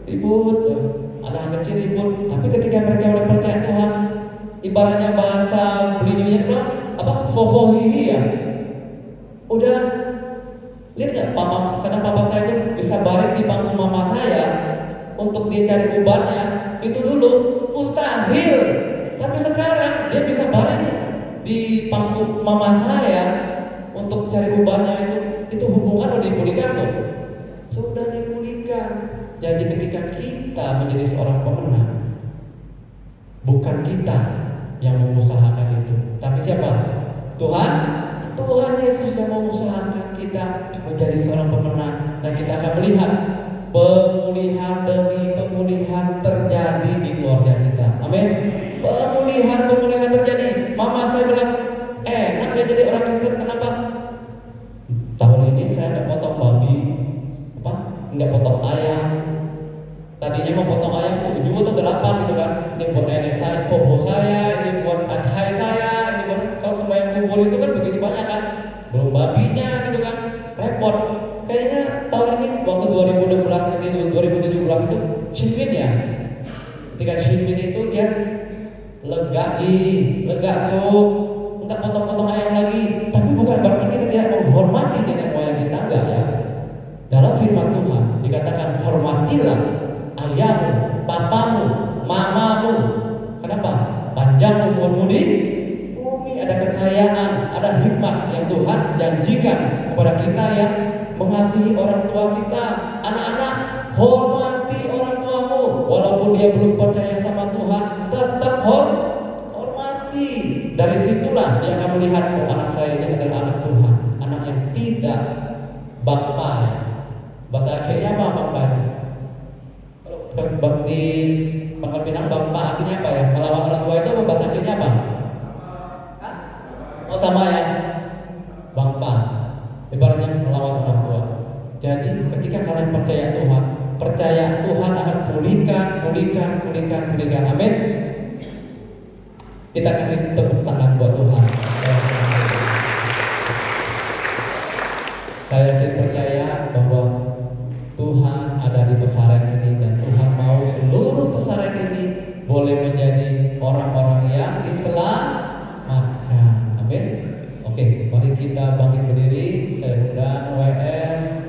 B: ribut, ada anak kecil ribut. Tapi ketika mereka udah percaya Tuhan, ibaratnya bahasa Belinyonya itu apa? Fofohihi ya. Udah lihat nggak papa, karena papa saya itu bisa baring di pangku mama saya untuk dia cari ubannya, itu dulu mustahil. Tapi sekarang dia bisa baring di pangku mama saya untuk cari ubannya. Itu hubungan udah dipulihkan loh, sudah dipulihkan. Jadi ketika kita menjadi seorang pemenang, bukan kita yang mengusahakan itu, tapi siapa? Tuhan Yesus yang mengusahakan kita menjadi seorang pemenang. Dan kita akan melihat pemulihan demi pemulihan terjadi di keluarga kita. Amin. Pemulihan terjadi. Mama saya bilang, enak ya jadi orang Kristen. Kenapa? Tahun ini saya nggak potong babi, nggak potong ayam, Tadinya mau potong ayam 7 atau 8 gitu kan. Ini buat nenek saya, popo saya, ini buat adhai saya, ini buat kalau sembahyang kubur itu kan begitu banyak kan. Belum babinya gitu kan. Repot. Kayaknya tahun ini waktu 2016 nanti 2017 itu Shinmin ya. Ketika Shinmin itu dia lega so, enggak potong-potong ayam lagi. Tapi bukan berarti kita tidak menghormati nenek moyang kita, enggak ya. Dalam firman Tuhan dikatakan hormatilah ayahmu, papamu, mamamu. Kenapa? Panjang umurmu di bumi, ada kekayaan, ada hikmat yang Tuhan janjikan kepada kita yang mengasihi orang tua kita. Anak-anak, hormati orang tuamu, walaupun dia belum percaya sama Tuhan, tetap hormati. Dari situlah dia akan melihat, oh anak saya ini adalah anak Tuhan, anak yang tidak bapa. Bahasa akhirnya apa bapa itu? Kalau di Pangkal Pinang bapa artinya apa ya? Melawan orang tua itu bahasa akhirnya apa? Oh sama ya, bapa. Ibaratnya melawan orang tua. Jadi ketika kalian percaya Tuhan akan pulihkan. Amin. Kita kasih tepuk tangan buat Tuhan. Saya yakin percaya bahwa Tuhan ada di pesantren ini dan Tuhan mau seluruh pesantren ini boleh menjadi orang-orang yang diselamatkan. Amin. Oke, mari kita bangkit berdiri. Saya undang WM.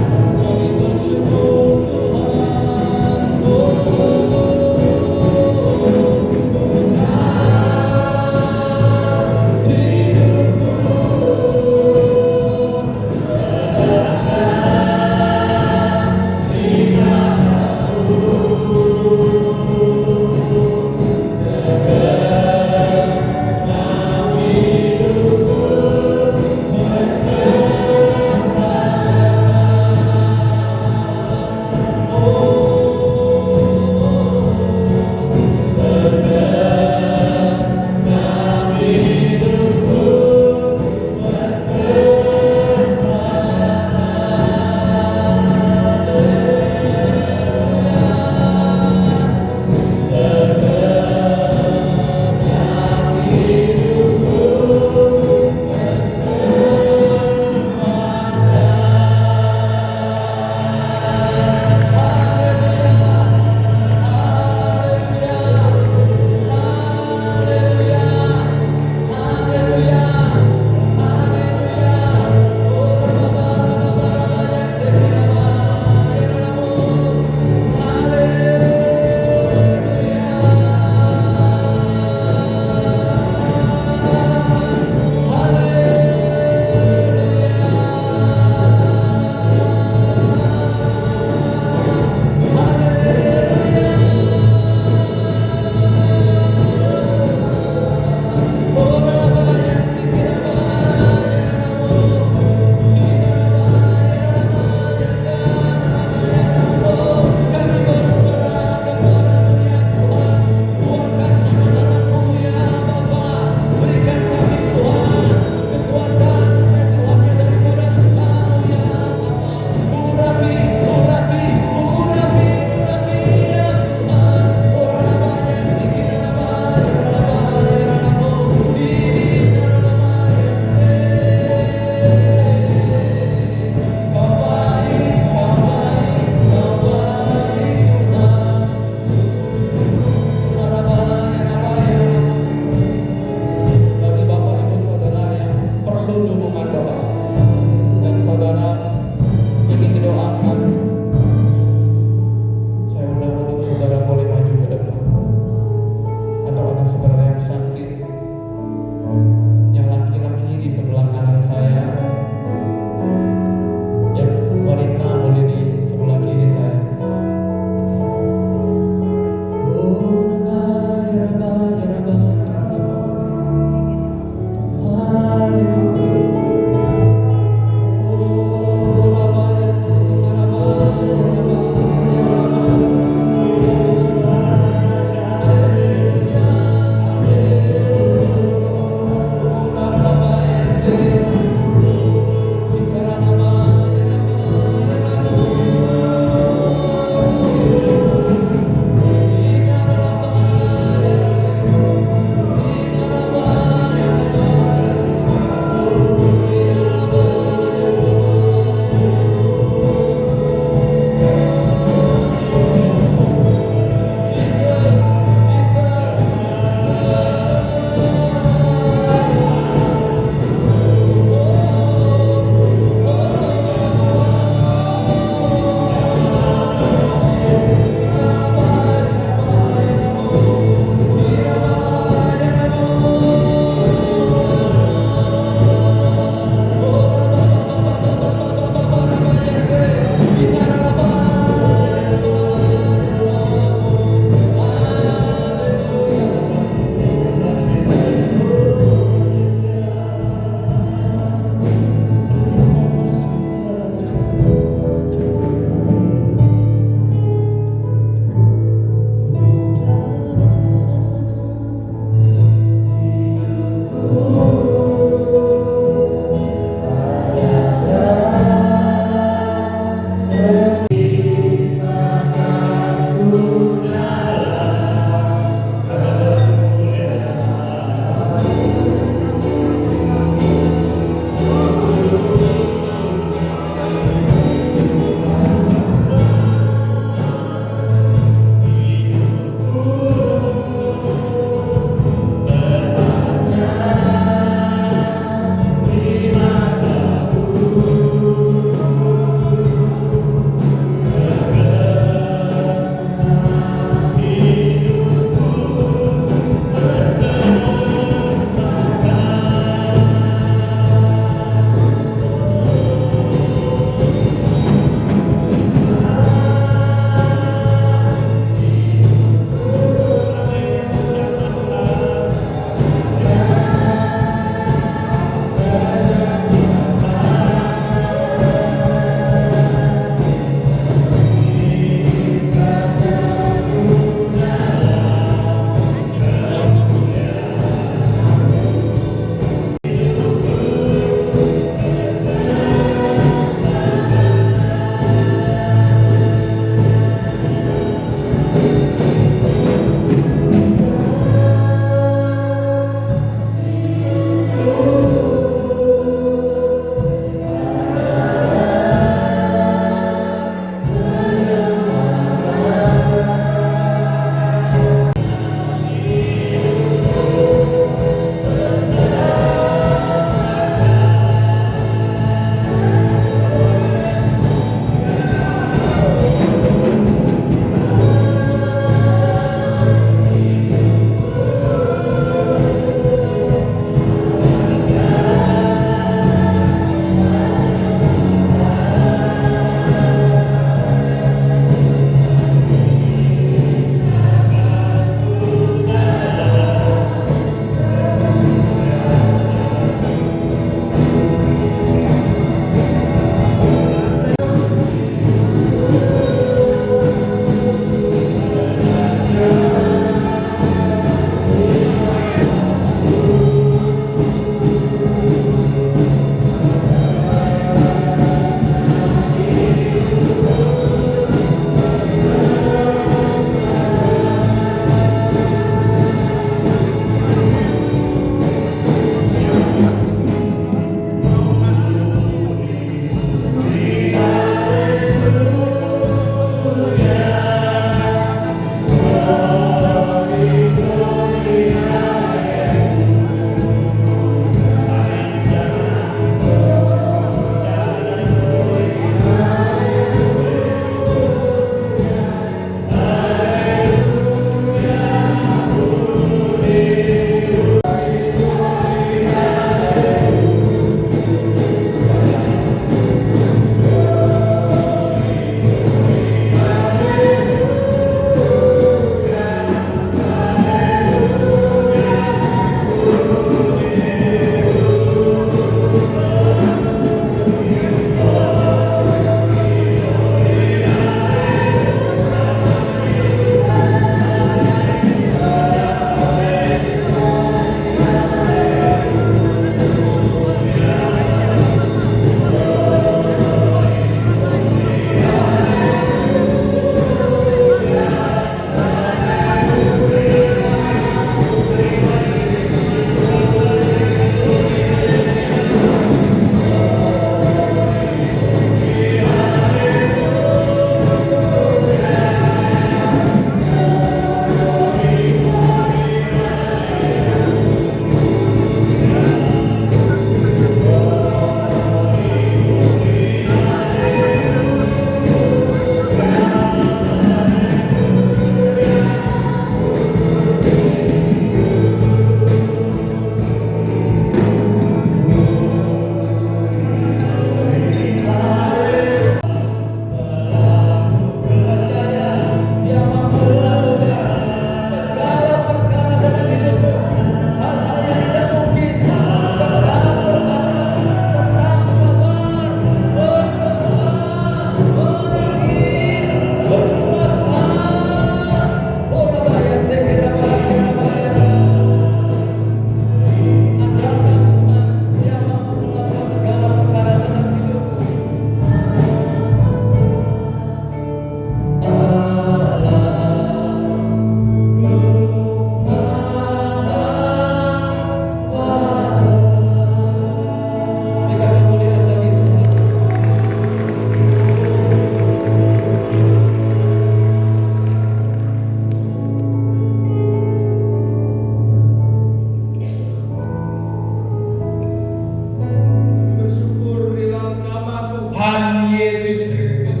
C: Tuhan Yesus Kristus,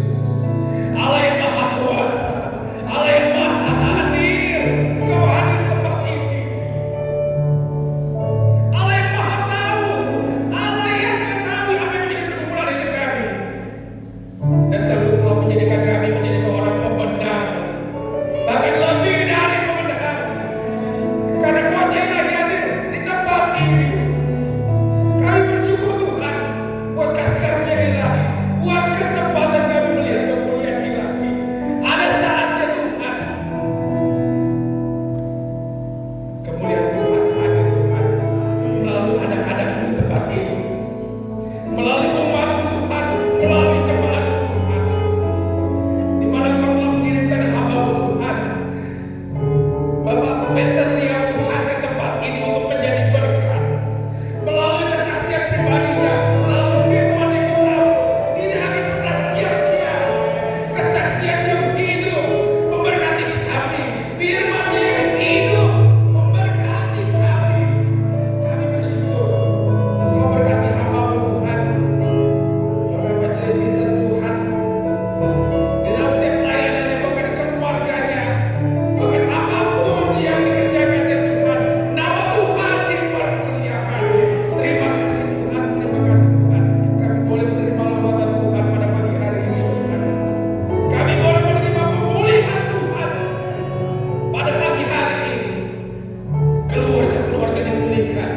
C: Allah yang Maha Kuasa, Allah yang Maha Hadir. Kau hadir di tempat ini, Allah yang Maha Tahu, Allah yang mengetahui apa yang menjadi pergumulan hidup kami. Dan kalau Kau menjadikan kami menjadi seorang pembenar, bahkan lebih dari pembenar, karena kuasa yang lagi hadir di tempat ini. Kami bersyukur Tuhan buat kasih karunia ilahi, buat kesempatan kami melihat kemuliaan ilahi. Ada saatnya Tuhan, kemuliaan Tuhan hadir Tuhan melalui anak-anak-Mu di tempat ini, melalui umat-Mu Tuhan, melalui jemaat-Mu Tuhan, di mana Kau telah mengirimkan hamba-Mu Tuhan, Bapak Peter Lia Tuhan, ke tempat ini untuk menjadi berkat. Melalui kesaksian pribadinya, melalui firman yang Kau tahu, tidak akan pernah sia-sia. Kesaksian yang hidup memberkati kami, firman-Nya yang hidup memberkati kami. Kami bersyukur Kau berkati hamba-Mu Tuhan, Bapak Majelis Peter Tuhan, di dalam setiap pelayanannya, bahkan keluarganya, bahkan apapun yang dikerjakan ya Tuhan, nama Tuhan dipermuliakan. Terima kasih Tuhan, terima kasih Tuhan. Kami boleh menerima lawatan Tuhan pada pagi hari ini Tuhan. Kami boleh menerima pemulihan Tuhan pada pagi hari ini. Keluarga-keluarga dipulihkan,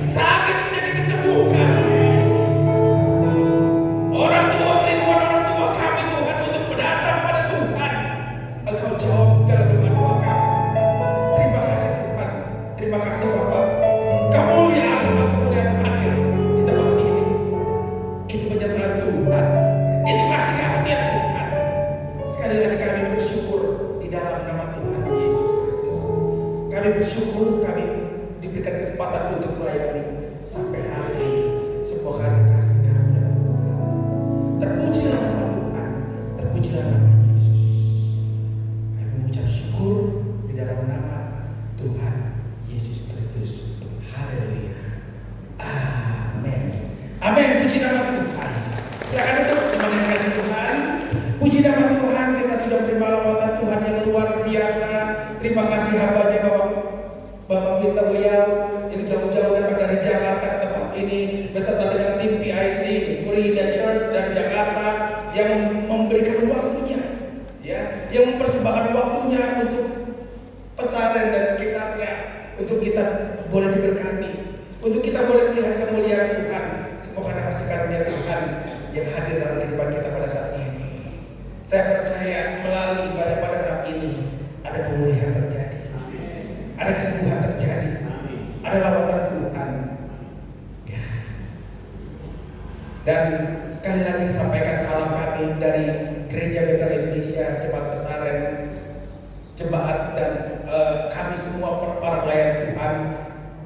C: sakit penyakit disembuhkan. Orang tua, kerinduan orang tua kami Tuhan untuk mendatang pada Tuhan, Engkau jawab segala doa-doa kami. Terima kasih Tuhan, terima kasih Bapak. Kemuliaan, Mas, kemuliaan hadir di tempat ini. Itu penyertaan Tuhan, itu kasih karunia Tuhan. Sekali lagi kami bersyukur di dalam nama Tuhan Yesus Kristus. Kami bersyukur kami diberikan kesempatan untuk melayani sampai hari ini. Semua karena kasih karunia Tuhan. Terpujilah nama Tuhan, terpujilah nama Yesus. Kami mengucap syukur di dalam nama Tuhan Yesus Kristus. Haleluya. Amin. Amin. Puji nama Tuhan. Silakan duduk teman yang kasih Tuhan. Puji nama Tuhan, kita sudah menerima lawatan Tuhan yang luar biasa. Terima kasih hamba-Nya Bapak Peter Liao yang jauh-jauh datang dari Jakarta ke tempat ini beserta dengan tim PIC Murida Church dari Jakarta yang memberikan waktunya, ya, yang mempersembahkan waktunya untuk pesantren dan sekitarnya, untuk kita boleh diberkati, untuk kita boleh melihat kemuliaan Tuhan. Semua karena kasih karunia Tuhan yang hadir dalam kehidupan kita pada saat ini. Saya percaya melalui ibadah pada saat ini ada pemulihan terjadi, ada kesembuhan terjadi, ada lawatan Tuhan. Ya. Dan sekali lagi sampaikan salam kami dari Gereja Bethel Indonesia, Jemaat Pesantren, jemaat dan kami semua para pelayan Tuhan,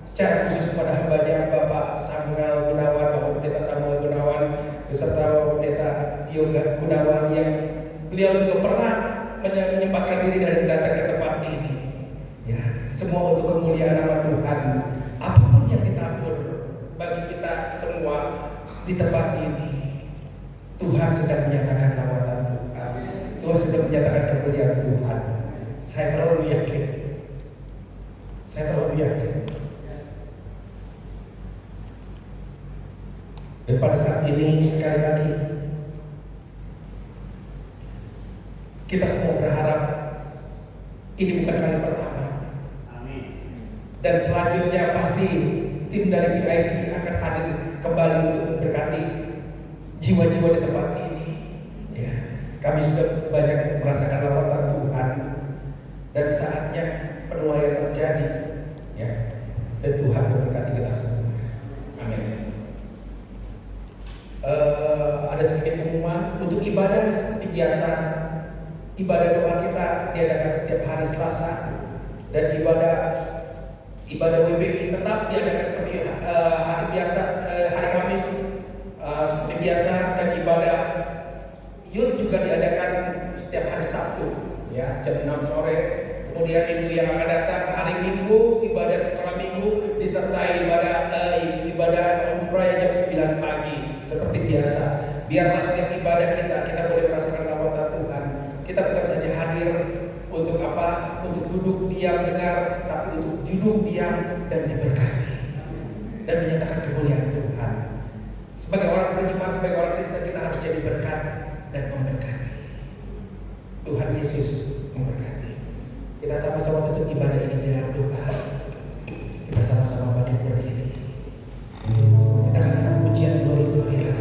C: secara khusus kepada hamba-Nya Bapak Samuel Gunawan, Bapak Pendeta Samuel Gunawan, beserta Bapak Pendeta Yoga Gunawan yang beliau juga pernah menyempatkan diri dan datang ke tempat ini. Ya, semua untuk kemuliaan nama Tuhan. Apapun yang ditabur bagi kita semua di tempat ini, Tuhan sedang menyatakan lawatan Tuhan. Tuhan sedang menyatakan kemuliaan Tuhan. Saya terlalu yakin. Saya terlalu yakin. Dan pada saat ini sekali lagi kita semua berharap ini bukan kali pertama.
A: Amin.
C: Dan selanjutnya pasti tim dari PIC akan hadir kembali untuk memberkati jiwa-jiwa di tempat ini. Ya, kami sudah banyak merasakan lawatan Tuhan dan saatnya penuaian terjadi. Ya, dan Tuhan memberkati kita semua. Amin. Ada sedikit pengumuman untuk ibadah seperti biasa. Ibadah doa kita diadakan setiap hari Selasa dan ibadah WBI tetap diadakan seperti hari biasa, hari Kamis seperti biasa, dan ibadah youth juga diadakan setiap hari Sabtu, ya, jam 6 sore. Kemudian minggu yang akan datang hari Minggu, ibadah setelah Minggu disertai ibadah umrah jam 9 pagi seperti biasa. Biarlah setiap ibadah kita boleh merasakan lawatan Tuhan. Kita bukan saja hadir untuk apa? Untuk duduk diam dengar, tapi untuk duduk diam dan diberkati dan menyatakan kemuliaan Tuhan. Sebagai orang beriman, sebagai orang Kristen, kita harus jadi berkat dan memberkati. Tuhan Yesus memberkati. Kita sama-sama tutup ibadah ini dengan doa. Kita sama-sama bangkit berdiri. Kita akan sangat pujian, glory, haleluya.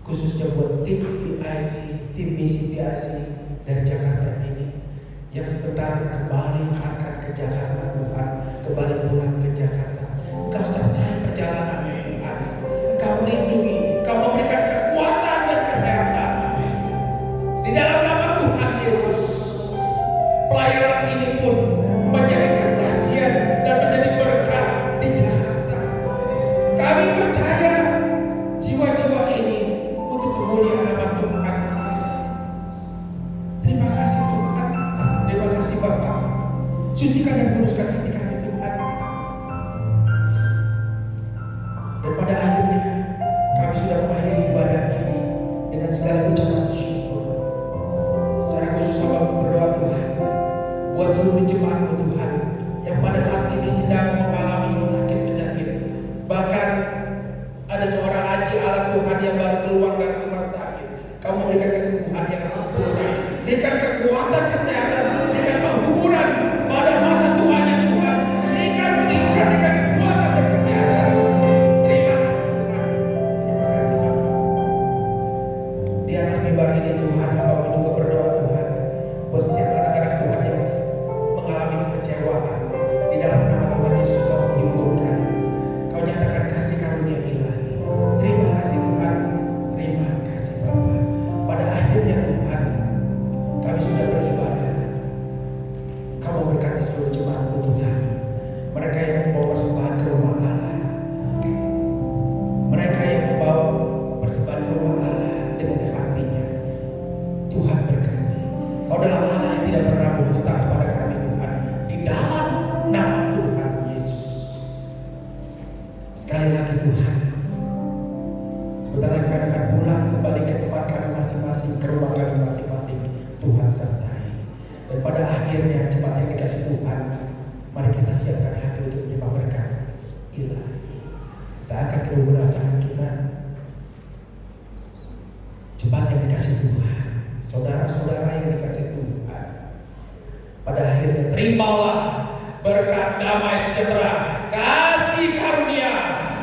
D: khususnya buat tim PIC, tim misi PIC
C: dari Jakarta ini yang sebentar kembali akan ke Jakarta Tuhan, kembali pulang ke Jakarta. Engkau sertai perjalanannya Tuhan, Engkau lindungi, Engkau memberikan kekuatan dan kesehatan. Di dalam nama Tuhan Yesus, pelayanan ini pun menjadi kesaksian dan menjadi berkat di Jakarta. Kami percaya jiwa-jiwa ini untuk kemuliaan nama Tuhan. Terima kasih Tuhan, terima kasih Bapak. Sucikan dan kuduskan hati kami Tuhan. Dan pada akhirnya kami sudah mengakhiri ibadah ini dengan segala ucapan syukur. Secara khusus hamba berdoa Tuhan buat seluruh jemaat Tuhan yang pada saat ini sedang mengalami sakit penyakit. Bahkan ada seorang haji ala Tuhan yang baru keluar dari rumah sakit. Kau memberikan kesembuhan yang sempurna, berikan kekuatan kesehatan, berikan penghiburan pada masa tuanya Tuhan, berikan penghiburan, berikan kekuatan dan kesehatan. Terima kasih Tuhan, terima kasih Bapak. Di atas mimbar ini Tuhan, hamba juga berdoa Tuhan buat setiap anak-anak Tuhan yang mengalami kekecewaan. Di dalam nama Tuhan Yesus Kau menyembuhkan, Kau nyatakan kasih karunia ilahi. Terima kasih Tuhan, terima kasih Bapa. Pada akhirnya Tuhan, kami sudah beribadah. Kau memberkati seluruh jemaat-Mu Tuhan, mereka yang membawa persembahan ke rumah Allah, mereka yang membawa persembahan ke rumah Allah dengan hatinya. Tuhan berkati. Kau adalah Allah yang tidak pernah berhutang kepada kami Tuhan. Di dalam nama Tuhan Yesus. Sekali lagi Tuhan, sebentar lagi kami akan pulang kembali ke tempat kami masing-masing, ke rumah kami masing-masing. Tuhan sertai. Dan pada akhirnya jemaat yang dikasih Tuhan, mari kita siapkan hati untuk menerima berkat ilahi. Kita angkat kedua tangan kita. Jemaat yang dikasih Tuhan, saudara-saudara yang dikasih Tuhan, pada akhirnya terimalah berkat damai sejahtera, kasih karunia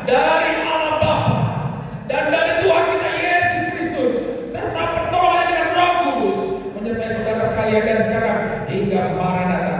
C: dari Allah Bapa dan dari Tuhan kita Yesus Kristus, serta pertolongan dengan Roh Kudus menyertai saudara sekalian dari sekarang hingga Maranatha.